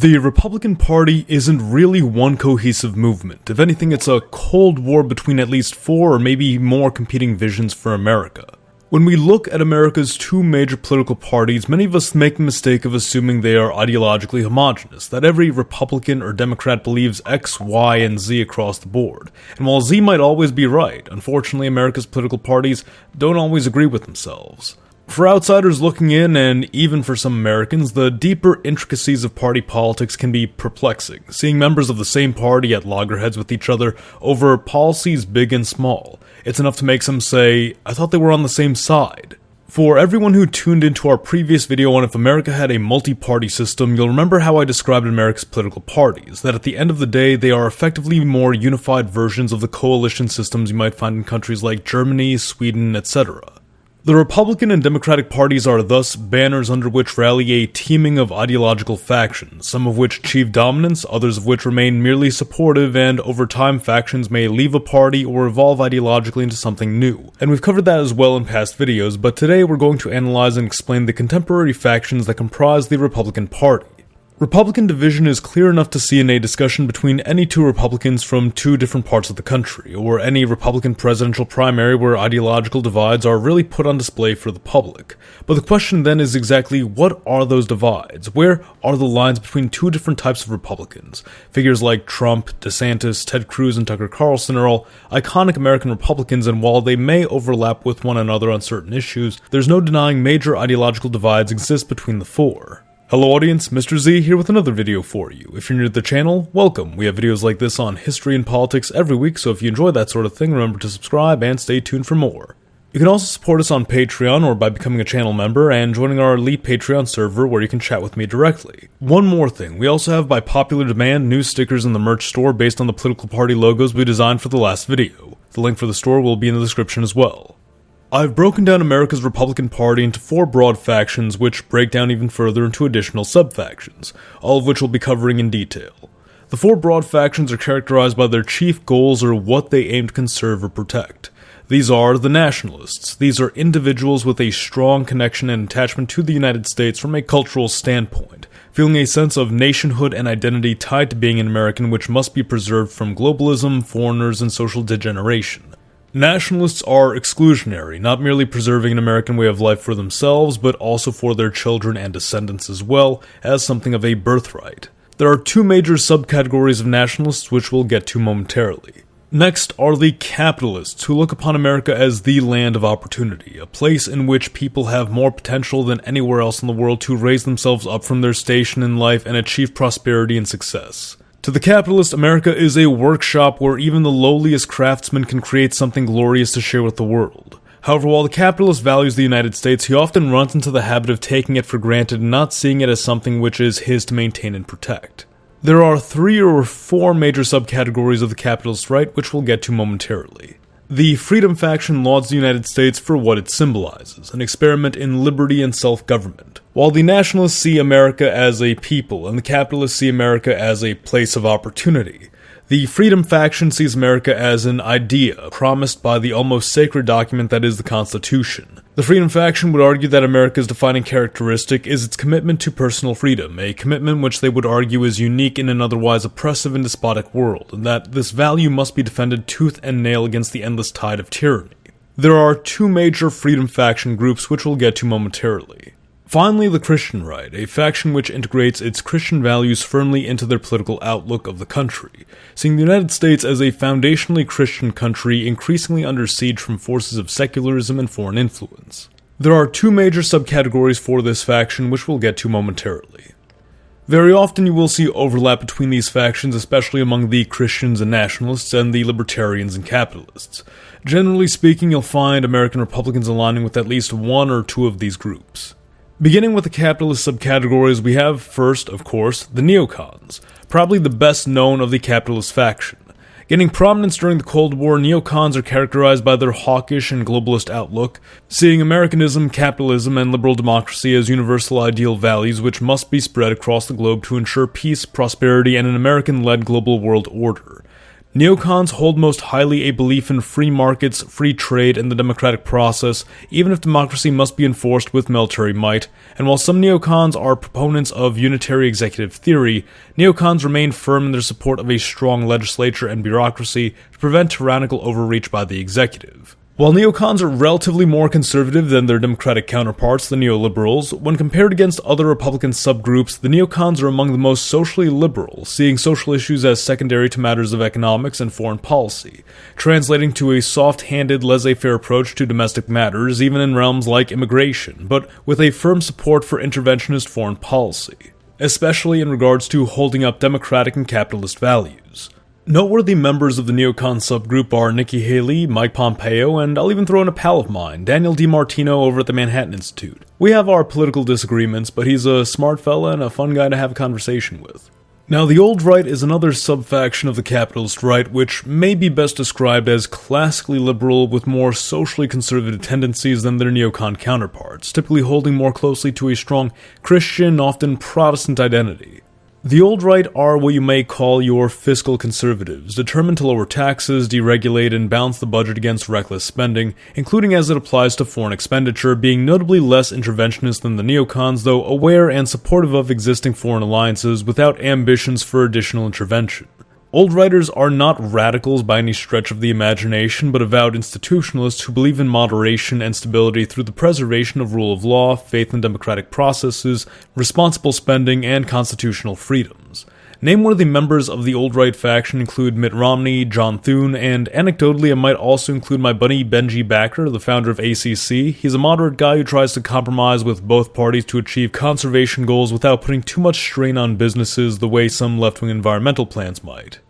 The Republican Party isn't really one cohesive movement. If anything, it's a cold war between at least four or maybe more competing visions for America. When we look at America's two major political parties, many of us make the mistake of assuming they are ideologically homogenous, that every Republican or Democrat believes X, Y, and Z across the board. And while Z might always be right, unfortunately America's political parties don't always agree with themselves. For outsiders looking in, and even for some Americans, the deeper intricacies of party politics can be perplexing, seeing members of the same party at loggerheads with each other over policies big and small. It's enough to make some say, I thought they were on the same side. For everyone who tuned into our previous video on if America had a multi-party system, you'll remember how I described America's political parties, that at the end of the day they are effectively more unified versions of the coalition systems you might find in countries like Germany, Sweden, etc. The Republican and Democratic parties are thus banners under which rally a teaming of ideological factions, some of which achieve dominance, others of which remain merely supportive, and over time factions may leave a party or evolve ideologically into something new. And we've covered that as well in past videos, but today we're going to analyze and explain the contemporary factions that comprise the Republican Party. Republican division is clear enough to see in a discussion between any two Republicans from two different parts of the country, or any Republican presidential primary where ideological divides are really put on display for the public. But the question then is exactly what are those divides? Where are the lines between two different types of Republicans? Figures like Trump, DeSantis, Ted Cruz, and Tucker Carlson are all iconic American Republicans, and while they may overlap with one another on certain issues, there's no denying major ideological divides exist between the four. Hello audience, Mr. Z here with another video for you. If you're new to the channel, welcome. We have videos like this on history and politics every week, so if you enjoy that sort of thing, remember to subscribe and stay tuned for more. You can also support us on Patreon or by becoming a channel member and joining our elite Patreon server where you can chat with me directly. One more thing, we also have by popular demand new stickers in the merch store based on the political party logos we designed for the last video. The link for the store will be in the description as well. I've broken down America's Republican Party into four broad factions which break down even further into additional sub-factions, all of which we'll be covering in detail. The four broad factions are characterized by their chief goals or what they aim to conserve or protect. These are the nationalists. These are individuals with a strong connection and attachment to the United States from a cultural standpoint, feeling a sense of nationhood and identity tied to being an American which must be preserved from globalism, foreigners, and social degeneration. Nationalists are exclusionary, not merely preserving an American way of life for themselves, but also for their children and descendants as well, as something of a birthright. There are two major subcategories of nationalists which we'll get to momentarily. Next are the capitalists, who look upon America as the land of opportunity, a place in which people have more potential than anywhere else in the world to raise themselves up from their station in life and achieve prosperity and success. To the capitalist, America is a workshop where even the lowliest craftsman can create something glorious to share with the world. However, while the capitalist values the United States, he often runs into the habit of taking it for granted and not seeing it as something which is his to maintain and protect. There are three or four major subcategories of the capitalist right, which we'll get to momentarily. The Freedom faction lauds the United States for what it symbolizes, an experiment in liberty and self-government, while the nationalists see America as a people and the capitalists see America as a place of opportunity. The Freedom faction sees America as an idea promised by the almost sacred document that is the Constitution. The Freedom faction would argue that America's defining characteristic is its commitment to personal freedom, a commitment which they would argue is unique in an otherwise oppressive and despotic world, and that this value must be defended tooth and nail against the endless tide of tyranny. There are two major Freedom faction groups which we'll get to momentarily. Finally, the Christian right, a faction which integrates its Christian values firmly into their political outlook of the country, seeing the United States as a foundationally Christian country increasingly under siege from forces of secularism and foreign influence. There are two major subcategories for this faction which we'll get to momentarily. Very often you will see overlap between these factions, especially among the Christians and nationalists and the libertarians and capitalists. Generally speaking, you'll find American Republicans aligning with at least one or two of these groups. Beginning with the capitalist subcategories, we have first, of course, the NeoCons, probably the best known of the capitalist faction. Gaining prominence during the Cold War, NeoCons are characterized by their hawkish and globalist outlook, seeing Americanism, capitalism, and liberal democracy as universal ideal values which must be spread across the globe to ensure peace, prosperity, and an American-led global world order. NeoCons hold most highly a belief in free markets, free trade, and the democratic process, even if democracy must be enforced with military might, and while some NeoCons are proponents of unitary executive theory, NeoCons remain firm in their support of a strong legislature and bureaucracy to prevent tyrannical overreach by the executive. While NeoCons are relatively more conservative than their democratic counterparts, the neoliberals, when compared against other Republican subgroups, the NeoCons are among the most socially liberal, seeing social issues as secondary to matters of economics and foreign policy, translating to a soft-handed, laissez-faire approach to domestic matters, even in realms like immigration, but with a firm support for interventionist foreign policy, especially in regards to holding up democratic and capitalist values. Noteworthy members of the NeoCon subgroup are Nikki Haley, Mike Pompeo, and I'll even throw in a pal of mine, Daniel DiMartino over at the Manhattan Institute. We have our political disagreements, but he's a smart fella and a fun guy to have a conversation with. Now, the old right is another subfaction of the capitalist right, which may be best described as classically liberal with more socially conservative tendencies than their NeoCon counterparts, typically holding more closely to a strong Christian, often Protestant identity. The old right are what you may call your fiscal conservatives, determined to lower taxes, deregulate, and balance the budget against reckless spending, including as it applies to foreign expenditure, being notably less interventionist than the NeoCons, though aware and supportive of existing foreign alliances without ambitions for additional intervention. Old righters are not radicals by any stretch of the imagination, but avowed institutionalists who believe in moderation and stability through the preservation of rule of law, faith in democratic processes, responsible spending, and constitutional freedoms. Nameworthy members of the old right faction include Mitt Romney, John Thune, and anecdotally I might also include my buddy Benji Backer, the founder of ACC. He's a moderate guy who tries to compromise with both parties to achieve conservation goals without putting too much strain on businesses the way some left-wing environmental plans might.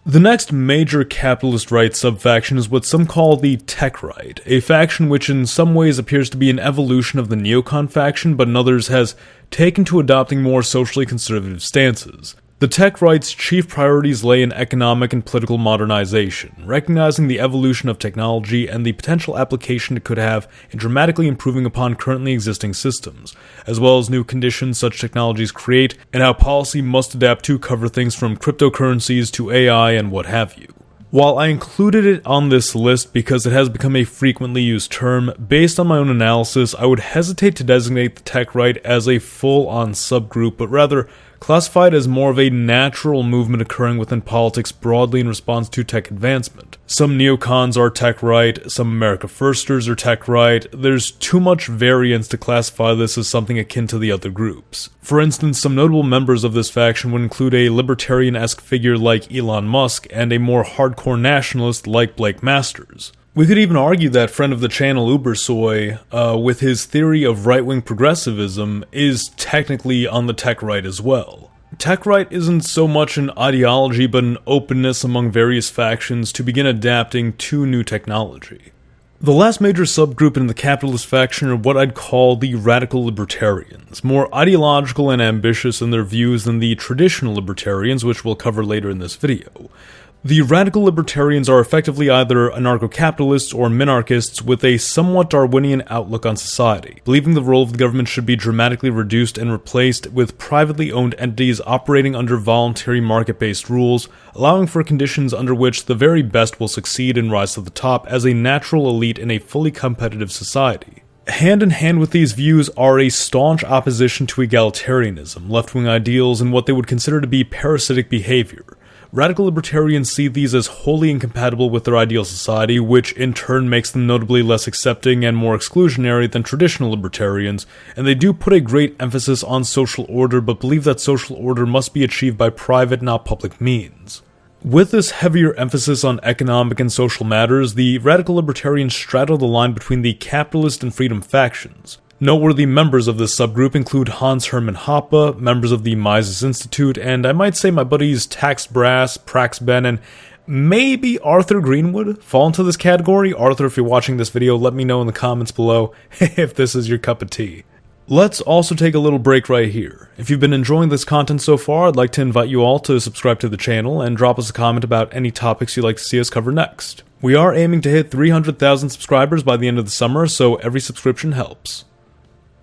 The next major capitalist right subfaction is what some call the tech right, a faction which in some ways appears to be an evolution of the NeoCon faction, but in others has taken to adopting more socially conservative stances. The tech right's chief priorities lay in economic and political modernization, recognizing the evolution of technology and the potential application it could have in dramatically improving upon currently existing systems, as well as new conditions such technologies create and how policy must adapt to cover things from cryptocurrencies to AI and what have you. While I included it on this list because it has become a frequently used term, based on my own analysis, I would hesitate to designate the tech right as a full-on subgroup, but rather classified as more of a natural movement occurring within politics broadly in response to tech advancement. Some neocons are tech right, some America Firsters are tech right. There's too much variance to classify this as something akin to the other groups. For instance, some notable members of this faction would include a libertarian-esque figure like Elon Musk and a more hardcore nationalist like Blake Masters. We could even argue that friend of the channel Ubersoy, with his theory of right-wing progressivism, is technically on the tech right as well. Tech right isn't so much an ideology but an openness among various factions to begin adapting to new technology. The last major subgroup in the capitalist faction are what I'd call the radical libertarians, more ideological and ambitious in their views than the traditional libertarians, which we'll cover later in this video. The radical libertarians are effectively either anarcho-capitalists or minarchists with a somewhat Darwinian outlook on society, believing the role of the government should be dramatically reduced and replaced with privately owned entities operating under voluntary market-based rules, allowing for conditions under which the very best will succeed and rise to the top as a natural elite in a fully competitive society. Hand in hand with these views are a staunch opposition to egalitarianism, left-wing ideals, and what they would consider to be parasitic behavior. Radical libertarians see these as wholly incompatible with their ideal society, which in turn makes them notably less accepting and more exclusionary than traditional libertarians, and they do put a great emphasis on social order but believe that social order must be achieved by private, not public means. With this heavier emphasis on economic and social matters, the radical libertarians straddle the line between the capitalist and freedom factions. Noteworthy members of this subgroup include Hans Hermann Hoppe, members of the Mises Institute, and I might say my buddies Tax Brass, Prax Ben, and maybe Arthur Greenwood fall into this category. Arthur, if you're watching this video, let me know in the comments below if this is your cup of tea. Let's also take a little break right here. If you've been enjoying this content so far, I'd like to invite you all to subscribe to the channel and drop us a comment about any topics you'd like to see us cover next. We are aiming to hit 300,000 subscribers by the end of the summer, so every subscription helps.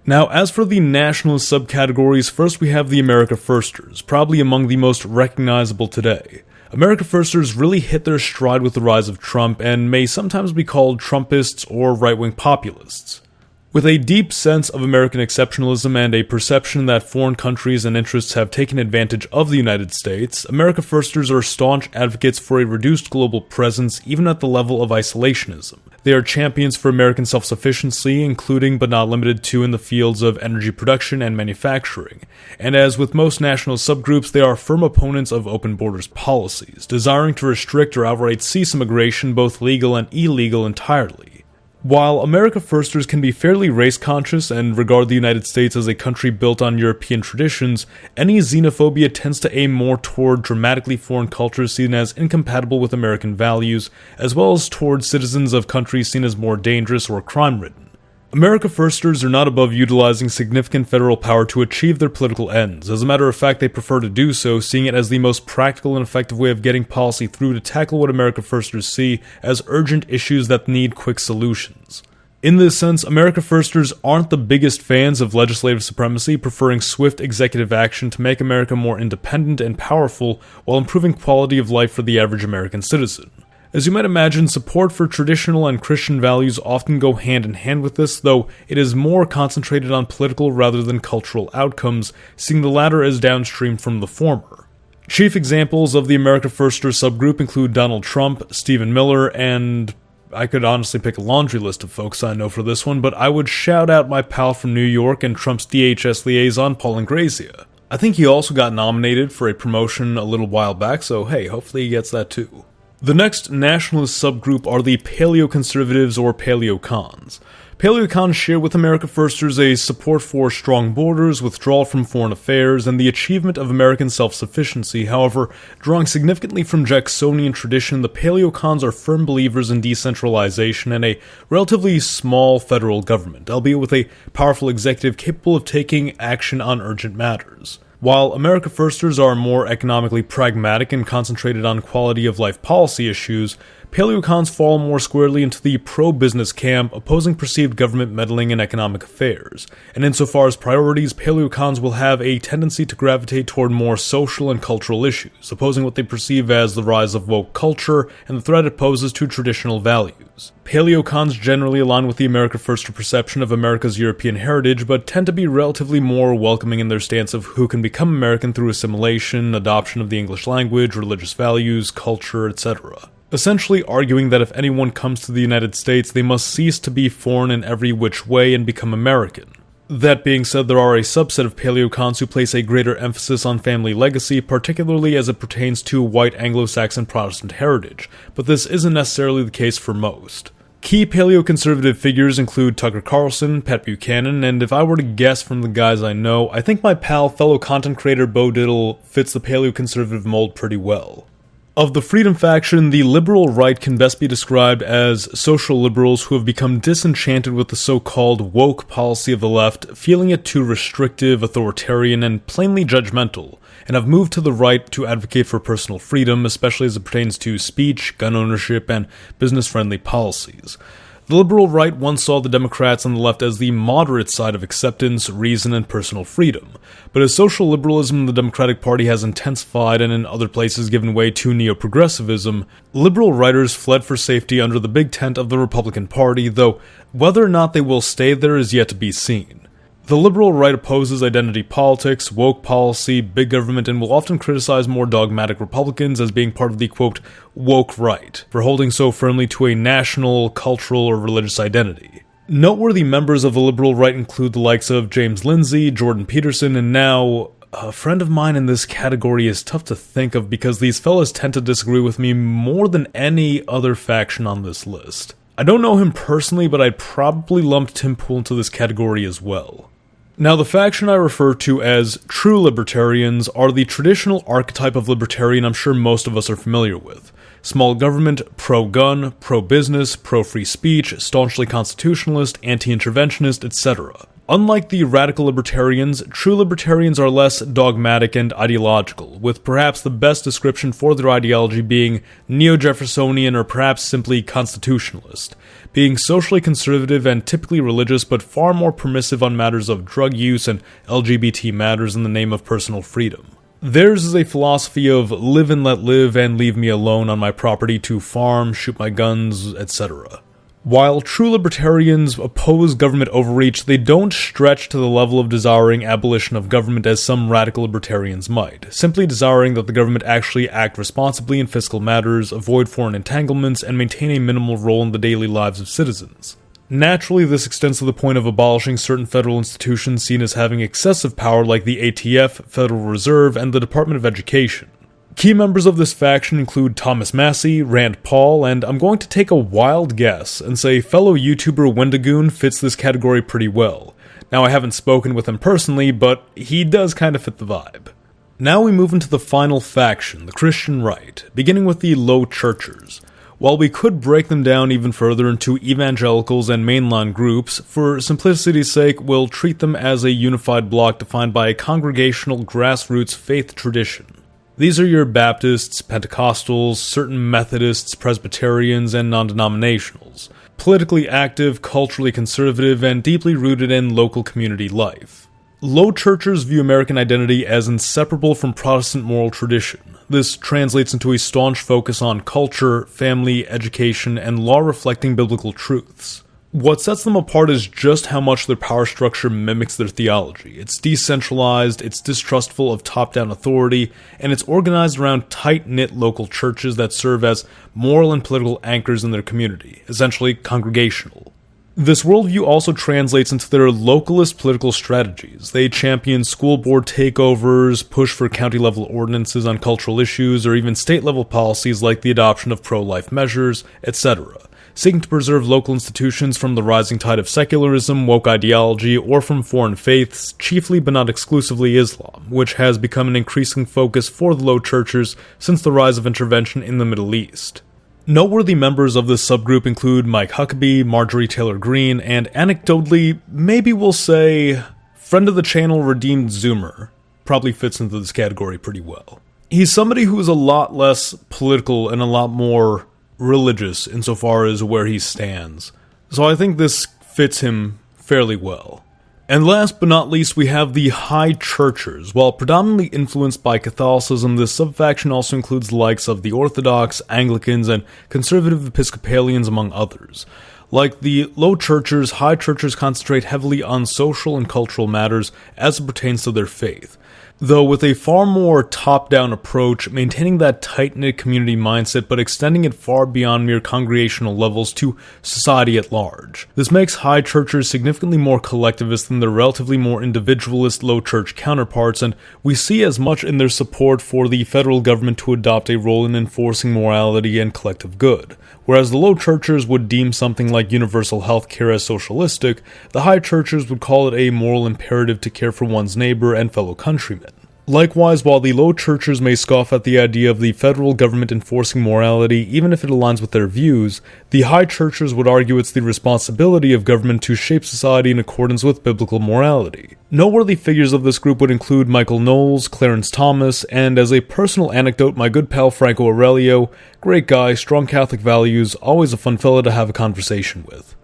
Now, as for the nationalist subcategories, first we have the America Firsters, probably among the most recognizable today. America Firsters really hit their stride with the rise of Trump and may sometimes be called Trumpists or right-wing populists. With a deep sense of American exceptionalism and a perception that foreign countries and interests have taken advantage of the United States, America Firsters are staunch advocates for a reduced global presence even at the level of isolationism. They are champions for American self-sufficiency, including but not limited to in the fields of energy production and manufacturing. And as with most national subgroups, they are firm opponents of open borders policies, desiring to restrict or outright cease immigration, both legal and illegal, entirely. While America Firsters can be fairly race-conscious and regard the United States as a country built on European traditions, any xenophobia tends to aim more toward dramatically foreign cultures seen as incompatible with American values, as well as toward citizens of countries seen as more dangerous or crime-ridden. America Firsters are not above utilizing significant federal power to achieve their political ends. As a matter of fact, they prefer to do so, seeing it as the most practical and effective way of getting policy through to tackle what America Firsters see as urgent issues that need quick solutions. In this sense, America Firsters aren't the biggest fans of legislative supremacy, preferring swift executive action to make America more independent and powerful while improving quality of life for the average American citizen. As you might imagine, support for traditional and Christian values often go hand in hand with this, though it is more concentrated on political rather than cultural outcomes, seeing the latter as downstream from the former. Chief examples of the America Firster subgroup include Donald Trump, Stephen Miller, and I could honestly pick a laundry list of folks I know for this one, but I would shout out my pal from New York and Trump's DHS liaison, Paul Ingrazia. I think he also got nominated for a promotion a little while back, so hey, hopefully he gets that too. The next nationalist subgroup are the Paleoconservatives or Paleocons. Paleocons share with America Firsters a support for strong borders, withdrawal from foreign affairs, and the achievement of American self-sufficiency. However, drawing significantly from Jacksonian tradition, the Paleocons are firm believers in decentralization and a relatively small federal government, albeit with a powerful executive capable of taking action on urgent matters. While America Firsters are more economically pragmatic and concentrated on quality-of-life policy issues, Paleocons fall more squarely into the pro-business camp, opposing perceived government meddling in economic affairs. And insofar as priorities, Paleocons will have a tendency to gravitate toward more social and cultural issues, opposing what they perceive as the rise of woke culture and the threat it poses to traditional values. Paleocons generally align with the America Firster perception of America's European heritage, but tend to be relatively more welcoming in their stance of who can become American through assimilation, adoption of the English language, religious values, culture, etc. Essentially arguing that if anyone comes to the United States, they must cease to be foreign in every which way and become American. That being said, there are a subset of Paleocons who place a greater emphasis on family legacy, particularly as it pertains to white Anglo-Saxon Protestant heritage, but this isn't necessarily the case for most. Key paleoconservative figures include Tucker Carlson, Pat Buchanan, and if I were to guess from the guys I know, I think my pal, fellow content creator Bo Diddle fits the paleoconservative mold pretty well. Of the Freedom faction, the liberal right can best be described as social liberals who have become disenchanted with the so-called woke policy of the left, feeling it too restrictive, authoritarian, and plainly judgmental, and have moved to the right to advocate for personal freedom, especially as it pertains to speech, gun ownership, and business-friendly policies. The liberal right once saw the Democrats on the left as the moderate side of acceptance, reason, and personal freedom. But as social liberalism in the Democratic Party has intensified and in other places given way to neo-progressivism, liberal writers fled for safety under the big tent of the Republican Party, though whether or not they will stay there is yet to be seen. The liberal right opposes identity politics, woke policy, big government, and will often criticize more dogmatic Republicans as being part of the, quote, woke right, for holding so firmly to a national, cultural, or religious identity. Noteworthy members of the liberal right include the likes of James Lindsay, Jordan Peterson, and now, a friend of mine in this category is tough to think of because these fellas tend to disagree with me more than any other faction on this list. I don't know him personally, but I'd probably lump Tim Pool into this category as well. Now, the faction I refer to as true libertarians are the traditional archetype of libertarian I'm sure most of us are familiar with. Small government, pro-gun, pro-business, pro-free speech, staunchly constitutionalist, anti-interventionist, etc. Unlike the radical libertarians, true libertarians are less dogmatic and ideological, with perhaps the best description for their ideology being neo-Jeffersonian or perhaps simply constitutionalist, being socially conservative and typically religious but far more permissive on matters of drug use and LGBT matters in the name of personal freedom. Theirs is a philosophy of live and let live and leave me alone on my property to farm, shoot my guns, etc. While true libertarians oppose government overreach, they don't stretch to the level of desiring abolition of government as some radical libertarians might, simply desiring that the government actually act responsibly in fiscal matters, avoid foreign entanglements, and maintain a minimal role in the daily lives of citizens. Naturally, this extends to the point of abolishing certain federal institutions seen as having excessive power like the ATF, Federal Reserve, and the Department of Education. Key members of this faction include Thomas Massie, Rand Paul, and I'm going to take a wild guess and say fellow YouTuber Wendigoon fits this category pretty well. Now, I haven't spoken with him personally, but he does kind of fit the vibe. Now we move into the final faction, the Christian right, beginning with the Low Churchers. While we could break them down even further into evangelicals and mainline groups, for simplicity's sake, we'll treat them as a unified block defined by a congregational grassroots faith tradition. These are your Baptists, Pentecostals, certain Methodists, Presbyterians, and non-denominationals. Politically active, culturally conservative, and deeply rooted in local community life. Low Churchers view American identity as inseparable from Protestant moral tradition. This translates into a staunch focus on culture, family, education, and law-reflecting biblical truths. What sets them apart is just how much their power structure mimics their theology. It's decentralized, it's distrustful of top-down authority, and it's organized around tight-knit local churches that serve as moral and political anchors in their community, essentially congregational. This worldview also translates into their localist political strategies. They champion school board takeovers, push for county-level ordinances on cultural issues, or even state-level policies like the adoption of pro-life measures, etc., seeking to preserve local institutions from the rising tide of secularism, woke ideology, or from foreign faiths, chiefly but not exclusively Islam, which has become an increasing focus for the Low Churchers since the rise of intervention in the Middle East. Noteworthy members of this subgroup include Mike Huckabee, Marjorie Taylor Greene, and anecdotally, maybe we'll say, friend of the channel Redeemed Zoomer. Probably fits into this category pretty well. He's somebody who is a lot less political and a lot more religious insofar as where he stands. So I think this fits him fairly well. And last but not least, we have the High Churchers. While predominantly influenced by Catholicism, this subfaction also includes the likes of the Orthodox, Anglicans, and conservative Episcopalians, among others. Like the Low Churchers, High Churchers concentrate heavily on social and cultural matters as it pertains to their faith, though with a far more top-down approach, maintaining that tight-knit community mindset but extending it far beyond mere congregational levels to society at large. This makes High Churchers significantly more collectivist than their relatively more individualist Low Church counterparts, and we see as much in their support for the federal government to adopt a role in enforcing morality and collective good. Whereas the Low Churchers would deem something like universal health care as socialistic, the High Churchers would call it a moral imperative to care for one's neighbor and fellow countrymen. Likewise, while the Low Churchers may scoff at the idea of the federal government enforcing morality even if it aligns with their views, the High Churchers would argue it's the responsibility of government to shape society in accordance with biblical morality. Noteworthy figures of this group would include Michael Knowles, Clarence Thomas, and as a personal anecdote, my good pal Franco Aurelio. Great guy, strong Catholic values, always a fun fella to have a conversation with.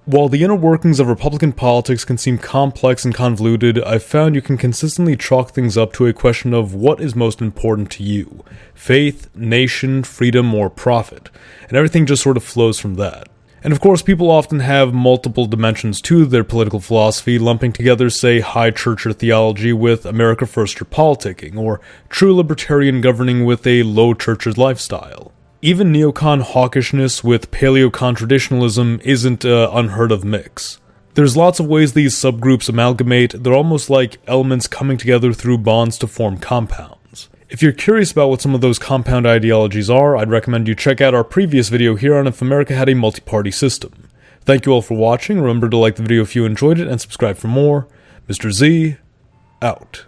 While the inner workings of Republican politics can seem complex and convoluted, I've found you can consistently chalk things up to a question of what is most important to you: faith, nation, freedom, or profit, and everything just sort of flows from that. And of course, people often have multiple dimensions to their political philosophy, lumping together, say, High Churcher theology with America Firster politicking, or true libertarian governing with a Low Churcher lifestyle. Even NeoCon hawkishness with Paleocon traditionalism isn't an unheard of mix. There's lots of ways these subgroups amalgamate. They're almost like elements coming together through bonds to form compounds. If you're curious about what some of those compound ideologies are, I'd recommend you check out our previous video here on if America had a multi-party system. Thank you all for watching. Remember to like the video if you enjoyed it and subscribe for more. Mr. Z, out.